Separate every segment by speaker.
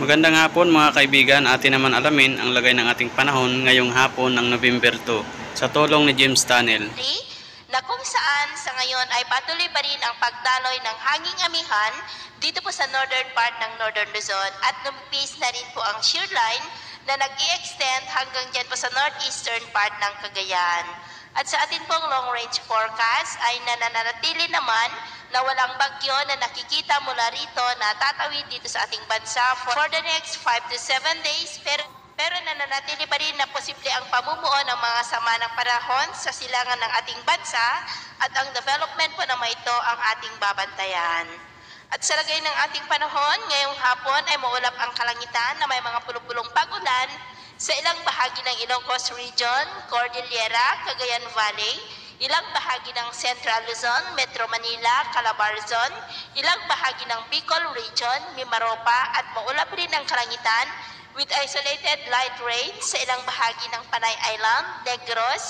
Speaker 1: Magandang hapon mga kaibigan, atin naman alamin ang lagay ng ating panahon ngayong hapon ng November 2 sa tulong ni James Tunnel.
Speaker 2: Na kung saan sa ngayon ay patuloy pa rin ang pagdaloy ng hanging amihan dito po sa northern part ng Northern Luzon at lumipis na rin po ang shear line na nag-i-extend hanggang dyan po sa northeastern part ng Cagayan. At sa atin pong long range forecast ay nananatili naman na walang bagyo na nakikita mula rito na tatawid dito sa ating bansa for the next 5 to 7 days pero nananatili pa rin na posible ang pamumuo ng mga sama ng panahon sa silangan ng ating bansa at ang development po na ito ang ating babantayan. At sa lagay ng ating panahon, ngayong hapon ay maulap ang kalangitan na may mga pulupulong pag-ulan sa ilang bahagi ng Ilocos Region, Cordillera, Cagayan Valley, ilang bahagi ng Central Luzon, Metro Manila, Calabar Zone, ilang bahagi ng Bicol Region, Mimaropa at maulap rin ang kalangitan with isolated light rain sa ilang bahagi ng Panay Island, Negros,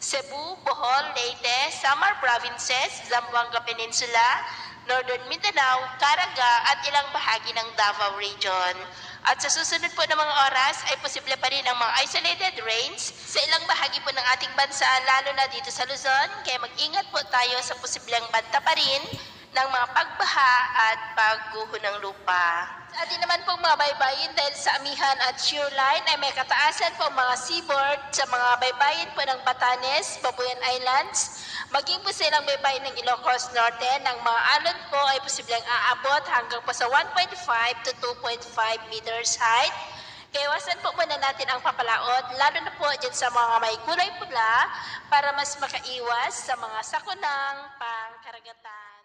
Speaker 2: Cebu, Bohol, Leyte, Samar Provinces, Zamboanga Peninsula, Northern Mindanao, Caraga at ilang bahagi ng Davao Region. At sa susunod po ng mga oras ay posible pa rin ang mga isolated rains sa ilang bahagi po ng ating bansa, lalo na dito sa Luzon, kaya mag-ingat po tayo sa posibleng banta pa rin ng mga pagbaha at pagguho ng lupa. Sa atin naman pong mga baybayin dahil sa amihan at shear line ay may kataasan po mga seaboard sa mga baybayin po ng Batanes, Babuyan Islands, maging po sa ilang baybayin ng Ilocos Norte ng mga alon po ay posibleng aabot hanggang po sa 1.5 to 2.5 meters height. Kaya iwasan po muna natin ang papalaot, lalo na po dyan sa mga may kulay pula para mas makaiwas sa mga sakunang pangkaragatan.